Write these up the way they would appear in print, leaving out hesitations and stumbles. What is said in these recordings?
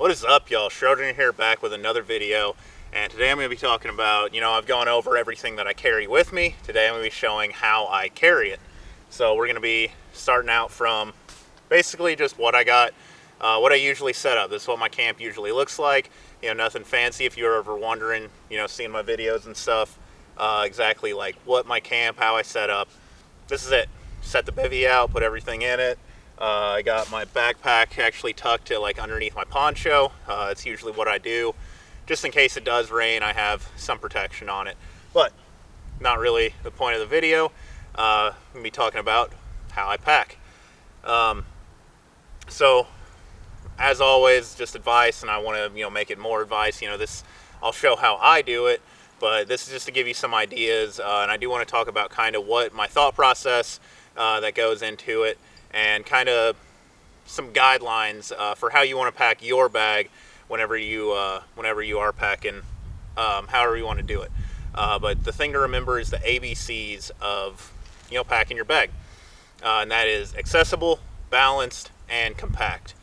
What is up, y'all? Schroeder here, back with another video. And today I'm going to be talking about, I've gone over everything that I carry with me. Today I'm going to be showing how I carry it. So we're going to be starting out from basically just what I got, what I usually set up. This is what my camp usually looks like. Nothing fancy if you're ever wondering, seeing my videos and stuff, exactly like what my camp, how I set up. This is it. Set the bivvy out, put everything in it. I got my backpack actually tucked to like underneath my poncho. It's usually what I do. Just in case it does rain, I have some protection on it. But not really the point of the video. I'm going to be talking about how I pack. So, as always, just advice, and I want to make it more advice. I'll show how I do it, but this is just to give you some ideas. And I do want to talk about kind of what my thought process that goes into it, and kind of some guidelines for how you want to pack your bag whenever you are packing, however you want to do it. But the thing to remember is the ABCs of packing your bag, and that is accessible, balanced, and compact.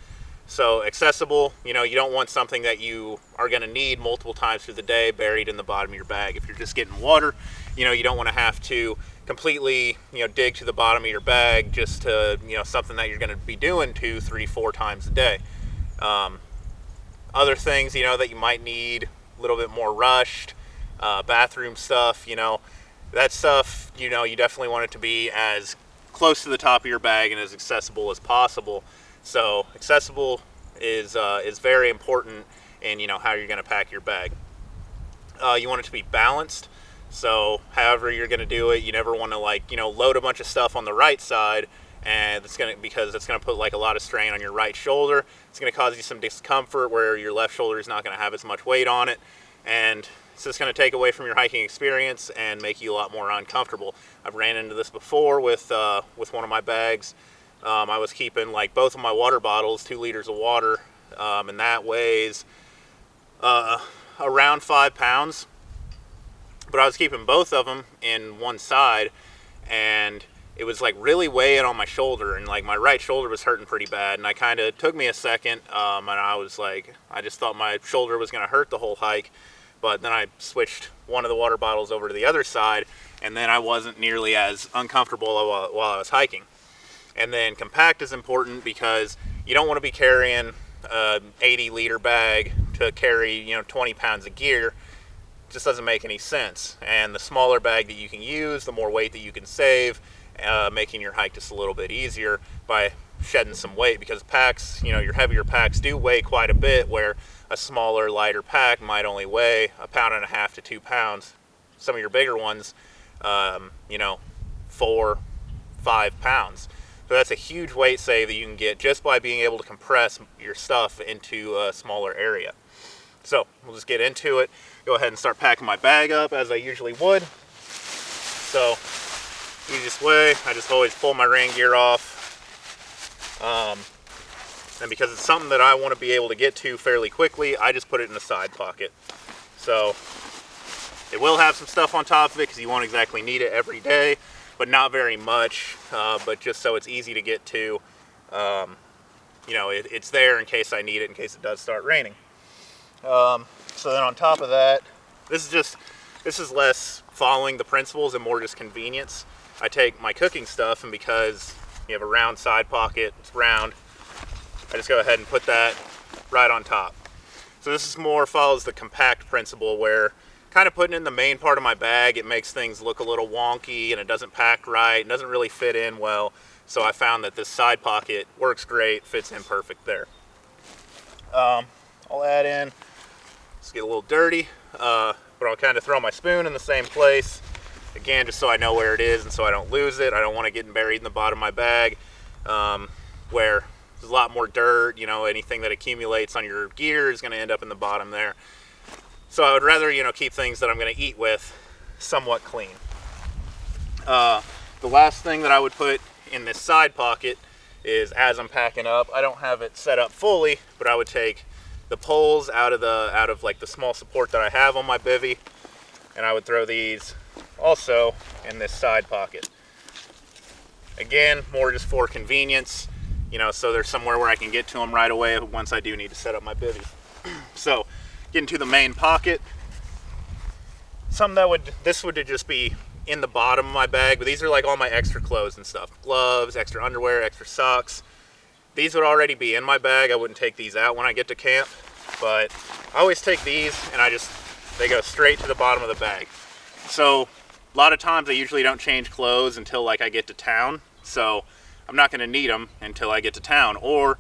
So accessible, you don't want something that you are going to need multiple times through the day buried in the bottom of your bag. If you're just getting water, you don't want to have to completely, dig to the bottom of your bag just to, something that you're going to be doing 2, 3, 4 times a day. Other things, that you might need a little bit more rushed, bathroom stuff, that stuff, you definitely want it to be as close to the top of your bag and as accessible as possible. So accessible is very important in, how you're going to pack your bag. You want it to be balanced. So however you're going to do it, you never want to load a bunch of stuff on the right side, and because it's going to put like a lot of strain on your right shoulder. It's going to cause you some discomfort where your left shoulder is not going to have as much weight on it, and it's just going to take away from your hiking experience and make you a lot more uncomfortable. I've ran into this before with one of my bags. I was keeping both of my water bottles, 2 liters of water, and that weighs around 5 pounds. But I was keeping both of them in one side, and it was really weighing on my shoulder, and my right shoulder was hurting pretty bad. And I kind of took me a second, and I just thought my shoulder was going to hurt the whole hike. But then I switched one of the water bottles over to the other side, and then I wasn't nearly as uncomfortable while I was hiking. And then compact is important because you don't want to be carrying an 80-liter bag to carry 20 pounds of gear. Just doesn't make any sense. And the smaller bag that you can use, the more weight that you can save, making your hike just a little bit easier by shedding some weight, because packs, your heavier packs do weigh quite a bit, where a smaller, lighter pack might only weigh 1.5 to 2 pounds. Some of your bigger ones, 4, 5 pounds. So that's a huge weight save that you can get just by being able to compress your stuff into a smaller area. So we'll just get into it. Go ahead and start packing my bag up as I usually would. So easiest way, I just always pull my rain gear off. And because it's something that I want to be able to get to fairly quickly, I just put it in the side pocket. So it will have some stuff on top of it because you won't exactly need it every day, but not very much. But just so it's easy to get to, it's there in case I need it, in case it does start raining. So then on top of that, this is less following the principles and more just convenience. I take my cooking stuff, and because you have a round side pocket, it's round, I just go ahead and put that right on top. So this is more follows the compact principle, where kind of putting in the main part of my bag, it makes things look a little wonky and it doesn't pack right, it doesn't really fit in well. So I found that this side pocket works great, fits in perfect there. I'll add in, let's get a little dirty, but I'll kind of throw my spoon in the same place. Again, just so I know where it is and so I don't lose it. I don't want it getting buried in the bottom of my bag, where there's a lot more dirt. Anything that accumulates on your gear is going to end up in the bottom there. So I would rather, keep things that I'm going to eat with somewhat clean. The last thing that I would put in this side pocket is, as I'm packing up, I don't have it set up fully, but I would take the poles out of the small support that I have on my bivvy, and I would throw these also in this side pocket. Again, more just for convenience. you know, so there's somewhere where I can get to them right away once I do need to set up my bivvy. So getting to the main pocket, this would just be in the bottom of my bag, but these are like all my extra clothes and stuff. Gloves, extra underwear, extra socks. These would already be in my bag. I wouldn't take these out when I get to camp, but I always take these and they go straight to the bottom of the bag. So a lot of times I usually don't change clothes until like I get to town. So I'm not going to need them until I get to town. Or,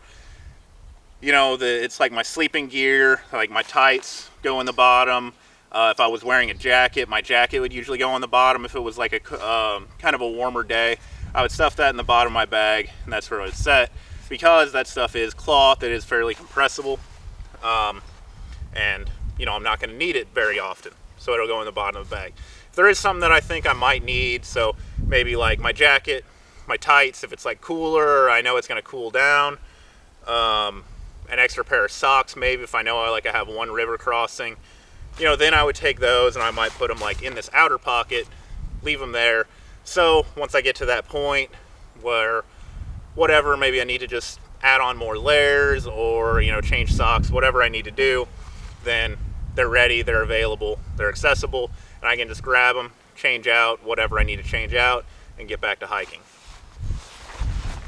you know, it's like my sleeping gear, like my tights go in the bottom. If I was wearing a jacket, my jacket would usually go on the bottom. If it was like a kind of a warmer day, I would stuff that in the bottom of my bag, and that's where I would set, because that stuff is cloth. It is fairly compressible, and you know, I'm not going to need it very often, so it'll go in the bottom of the bag. If there is something that I think I might need, so maybe like my jacket, my tights, if it's like cooler, I know it's going to cool down, an extra pair of socks maybe if I know I have one river crossing, you know, then I would take those and I might put them like in this outer pocket, leave them there. So once I get to that point where whatever, maybe I need to just add on more layers or, you know, change socks, whatever I need to do, then they're ready, they're available, they're accessible, and I can just grab them, change out whatever I need to change out, and get back to hiking.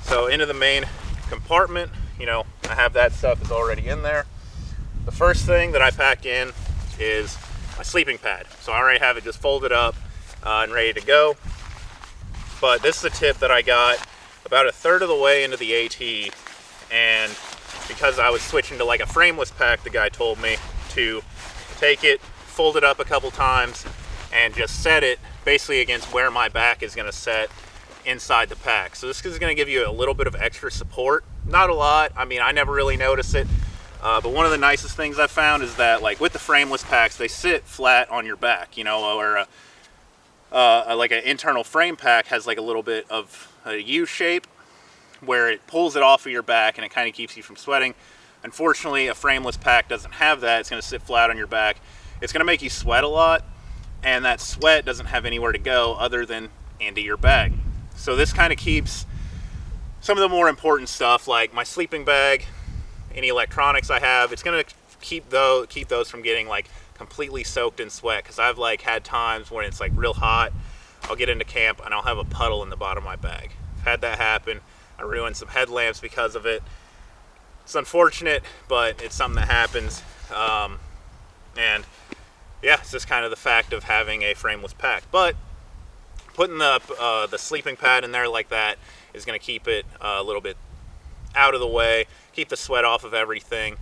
So into the main compartment, you know, I have that stuff is already in there. The first thing that I pack in is my sleeping pad. So I already have it just folded up and ready to go. But this is a tip that I got about a third of the way into the AT, and because I was switching to like a frameless pack, the guy told me to take it, fold it up a couple times, and just set it basically against where my back is going to set inside the pack. So this is going to give you a little bit of extra support. Not a lot. I mean, I never really notice it. But one of the nicest things I've found is that, like with the frameless packs, they sit flat on your back, you know, or like an internal frame pack has like a little bit of a U shape where it pulls it off of your back and it kind of keeps you from sweating. Unfortunately, a frameless pack doesn't have that. It's going to sit flat on your back. It's going to make you sweat a lot, and that sweat doesn't have anywhere to go other than into your bag. So this kind of keeps some of the more important stuff, like my sleeping bag, any electronics I have, it's going to keep those from getting like completely soaked in sweat, because I've like had times when it's like real hot, I'll get into camp and I'll have a puddle in the bottom of my bag. I've had that happen. I ruined some headlamps because of it. It's unfortunate, but it's something that happens. And yeah, it's just kind of the fact of having a frameless pack. But putting the sleeping pad in there like that is going to keep it a little bit out of the way, keep the sweat off of everything,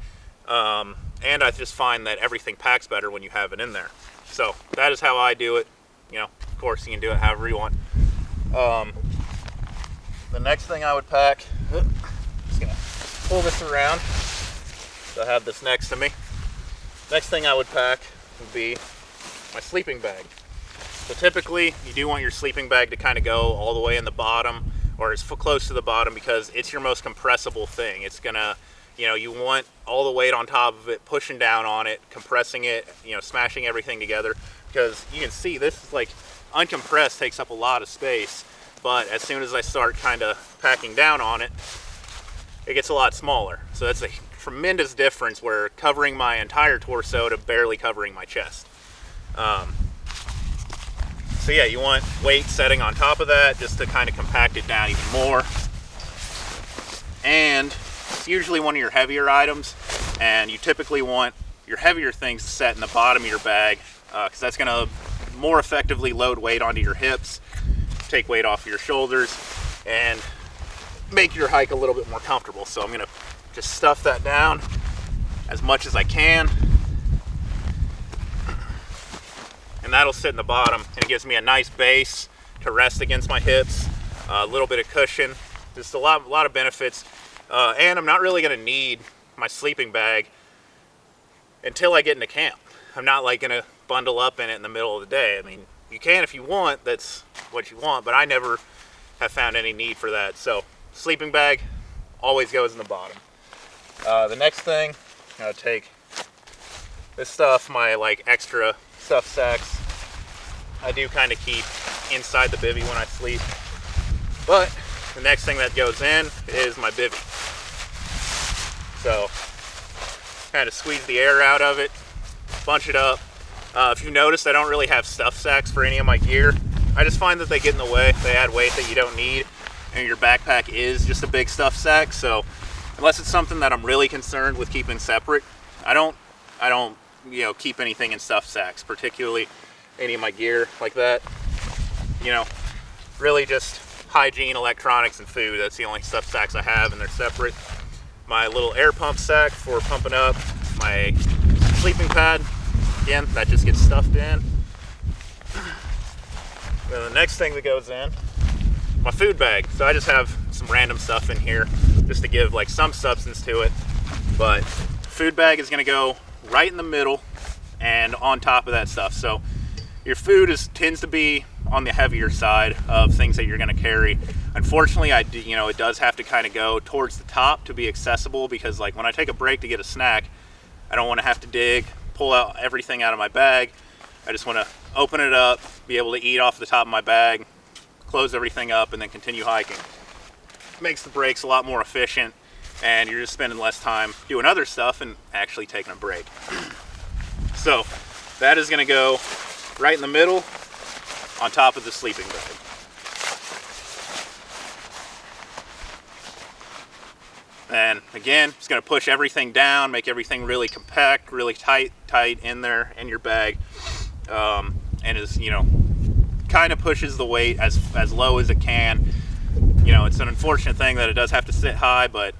and I just find that everything packs better when you have it in there. So that is how I do it. You know, of course you can do it however you want. The next thing I would pack, just gonna pull this around so I have this next to me. Next thing I would pack would be my sleeping bag. So typically you do want your sleeping bag to kind of go all the way in the bottom, or as close to the bottom, because it's your most compressible thing. It's gonna, you know, you want all the weight on top of it, pushing down on it, compressing it, you know, smashing everything together, because you can see this is like uncompressed, takes up a lot of space, but as soon as I start kind of packing down on it, it gets a lot smaller. So that's a tremendous difference, where covering my entire torso to barely covering my chest. So yeah, you want weight setting on top of that just to kind of compact it down even more. And it's usually one of your heavier items, and you typically want your heavier things set in the bottom of your bag, because that's going to more effectively load weight onto your hips, take weight off your shoulders, and make your hike a little bit more comfortable. So I'm going to just stuff that down as much as I can, and that'll sit in the bottom, and it gives me a nice base to rest against my hips, a little bit of cushion, just a lot of benefits. And I'm not really going to need my sleeping bag until I get into camp. I'm not like going to bundle up in it in the middle of the day. I mean, you can if you want, that's what you want, but I never have found any need for that. So sleeping bag always goes in the bottom. The next thing, I'm going to take this stuff, my like extra stuff sacks. I do kind of keep inside the bivvy when I sleep. But the next thing that goes in is my bivvy. So kind of squeeze the air out of it, bunch it up. If you noticed, I don't really have stuff sacks for any of my gear. I just find that they get in the way. They add weight that you don't need, and your backpack is just a big stuff sack. So unless it's something that I'm really concerned with keeping separate, I don't keep anything in stuff sacks, particularly any of my gear like that. Really just hygiene, electronics, and food. That's the only stuff sacks I have, and they're separate. My little air pump sack for pumping up my sleeping pad. Again, that just gets stuffed in. Then the next thing that goes in, my food bag. So I just have some random stuff in here just to give like some substance to it. But food bag is going to go right in the middle and on top of that stuff. So your food tends to be on the heavier side of things that you're going to carry. Unfortunately, it does have to kind of go towards the top to be accessible, because like when I take a break to get a snack, I don't want to have to dig, pull out everything out of my bag. I just want to open it up, be able to eat off the top of my bag, close everything up, and then continue hiking. Makes the breaks a lot more efficient, and you're just spending less time doing other stuff and actually taking a break. So that is going to go right in the middle on top of the sleeping bag. And again, it's going to push everything down, make everything really compact, really tight in there in your bag, and is kind of pushes the weight as low as it can. It's an unfortunate thing that it does have to sit high, but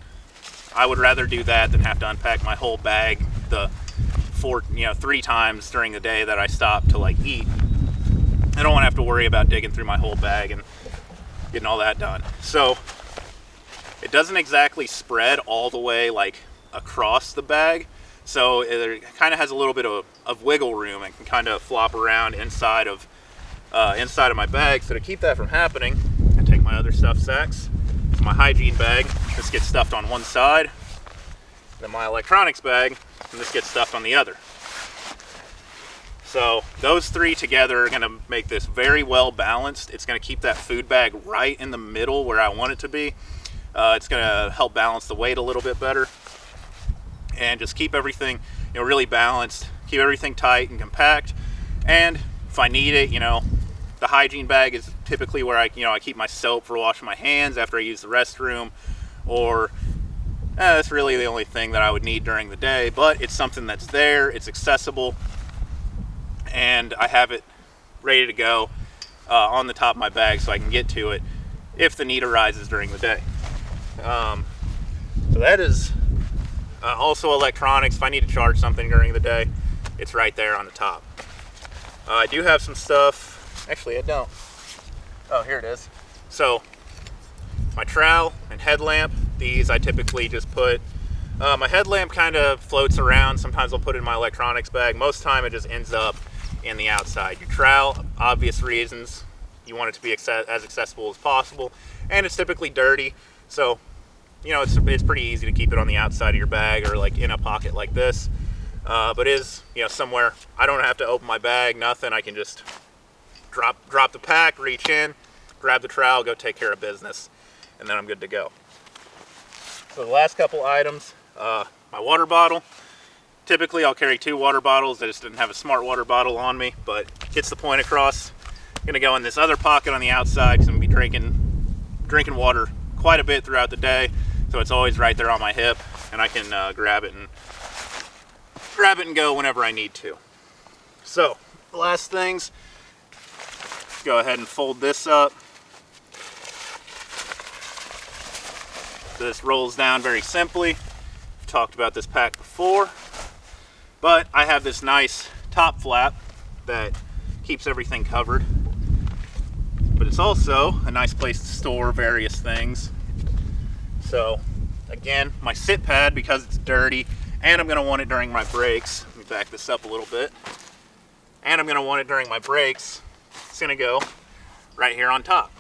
I would rather do that than have to unpack my whole bag 3 times during the day that I stop to like eat. I don't want to have to worry about digging through my whole bag and getting all that done. So it doesn't exactly spread all the way like across the bag, so it kind of has a little bit of wiggle room and can kind of flop around inside of my bag. So to keep that from happening, I take my other stuff sacks. So my hygiene bag, this gets stuffed on one side, then my electronics bag, and this gets stuffed on the other. So those 3 together are going to make this very well balanced. It's going to keep that food bag right in the middle where I want it to be. It's going to help balance the weight a little bit better, and just keep everything really balanced, keep everything tight and compact. And if I need it, the hygiene bag is typically where I keep my soap for washing my hands after I use the restroom, or that's really the only thing that I would need during the day. But it's something that's there, it's accessible, and I have it ready to go on the top of my bag so I can get to it if the need arises during the day. So that is also electronics. If I need to charge something during the day, it's right there on the top. I do have some stuff. Actually, I don't. Oh, here it is. So my trowel and headlamp, these I typically just put. My headlamp kind of floats around. Sometimes I'll put it in my electronics bag. Most of the time it just ends up in the outside. Your trowel, obvious reasons. You want it to be as accessible as possible, and it's typically dirty. So it's pretty easy to keep it on the outside of your bag or like in a pocket like this. But is somewhere I don't have to open my bag, nothing. I can just drop the pack, reach in, grab the trowel, go take care of business, and then I'm good to go. So the last couple items, my water bottle. Typically I'll carry 2 water bottles. I just didn't have a smart water bottle on me, but gets the point across. I'm gonna go in this other pocket on the outside because I'm gonna be drinking water quite a bit throughout the day, so it's always right there on my hip, and I can grab it and go whenever I need to. So the last things, go ahead and fold this up. This rolls down very simply. I've talked about this pack before, but I have this nice top flap that keeps everything covered, but it's also a nice place to store various things. So again, my sit pad, because it's dirty and I'm going to want it during my breaks. Let me back this up a little bit. And I'm going to want it during my breaks. It's going to go right here on top.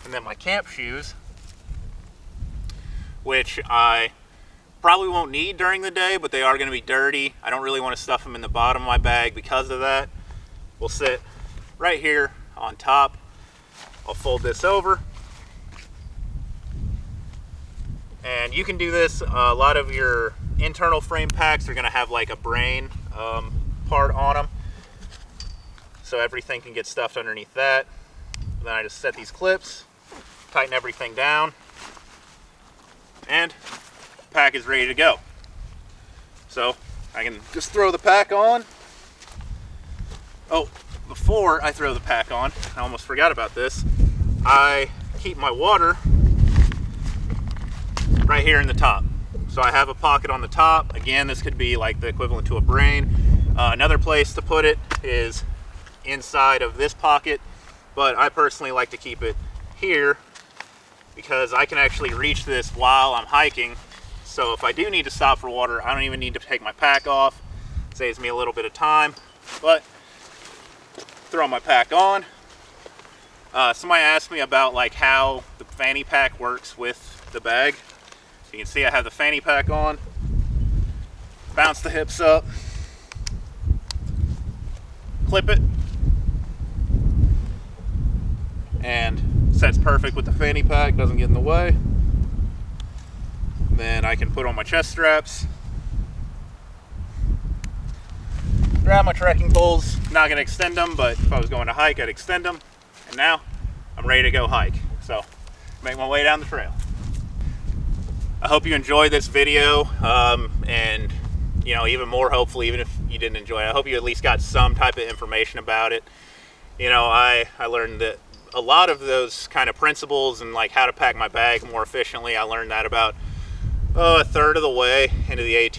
And then my camp shoes, which I probably won't need during the day, but they are going to be dirty. I don't really want to stuff them in the bottom of my bag because of that. Will sit right here on top. I'll fold this over, And you can do this, a lot of your internal frame packs are going to have like a brain part on them, so everything can get stuffed underneath that. Then I just set these clips, tighten everything down, and the pack is ready to go. So I can just throw the pack on. Oh, before I throw the pack on, I almost forgot about this. I keep my water right here in the top. So I have a pocket on the top. Again, this could be like the equivalent to a brain. Another place to put it is inside of this pocket, but I personally like to keep it here because I can actually reach this while I'm hiking. So if I do need to stop for water, I don't even need to take my pack off. It saves me a little bit of time, but throw my pack on. Somebody asked me about like how the fanny pack works with the bag. So you can see I have the fanny pack on. Bounce the hips up. Clip it. And sets perfect with the fanny pack, doesn't get in the way. Then I can put on my chest straps. Grab my trekking poles. Not going to extend them, but if I was going to hike, I'd extend them. And now I'm ready to go hike. So make my way down the trail. I hope you enjoyed this video, and you know, even more hopefully, even if you didn't enjoy it, I hope you at least got some type of information about it. You know, I learned that a lot of those kind of principles and like how to pack my bag more efficiently, I learned that about a third of the way into the AT.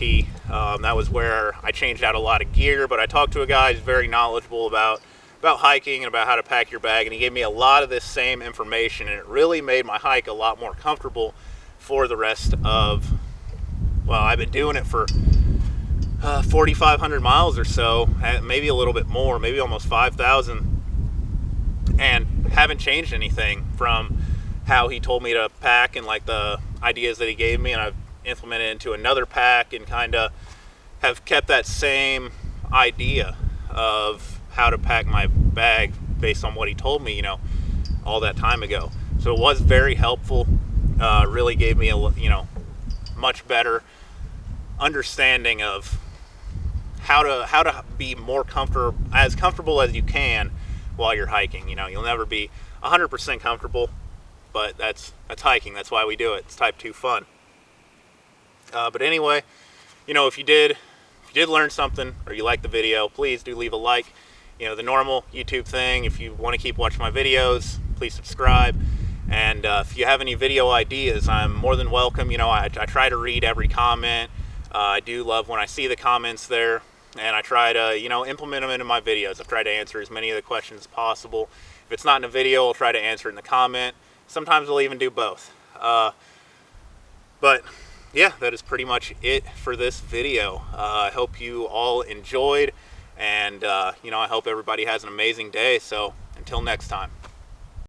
That was where I changed out a lot of gear, but I talked to a guy who's very knowledgeable about hiking and about how to pack your bag, and he gave me a lot of this same information, and it really made my hike a lot more comfortable for the rest of, well, I've been doing it for 4,500 miles or so, maybe a little bit more, maybe almost 5,000, and haven't changed anything from how he told me to pack and like the ideas that he gave me, and I've implemented into another pack and kind of have kept that same idea of how to pack my bag based on what he told me, you know, all that time ago. So it was very helpful. Really gave me a, you know, much better understanding of how to be more comfortable as you can while you're hiking. You know, you'll never be 100% comfortable, but that's hiking. That's why we do it. It's type 2 fun. But anyway, you know, if you did learn something or you liked the video, please do leave a like. You know, the normal YouTube thing. If you want to keep watching my videos, please subscribe. And if you have any video ideas, I'm more than welcome. You know, I try to read every comment. I do love when I see the comments there, and I try to, you know, implement them into my videos. I've tried to answer as many of the questions as possible. If it's not in a video, I'll try to answer it in the comment. Sometimes I'll even do both. But yeah, that is pretty much it for this video. I hope you all enjoyed, and you know, I hope everybody has an amazing day. So until next time.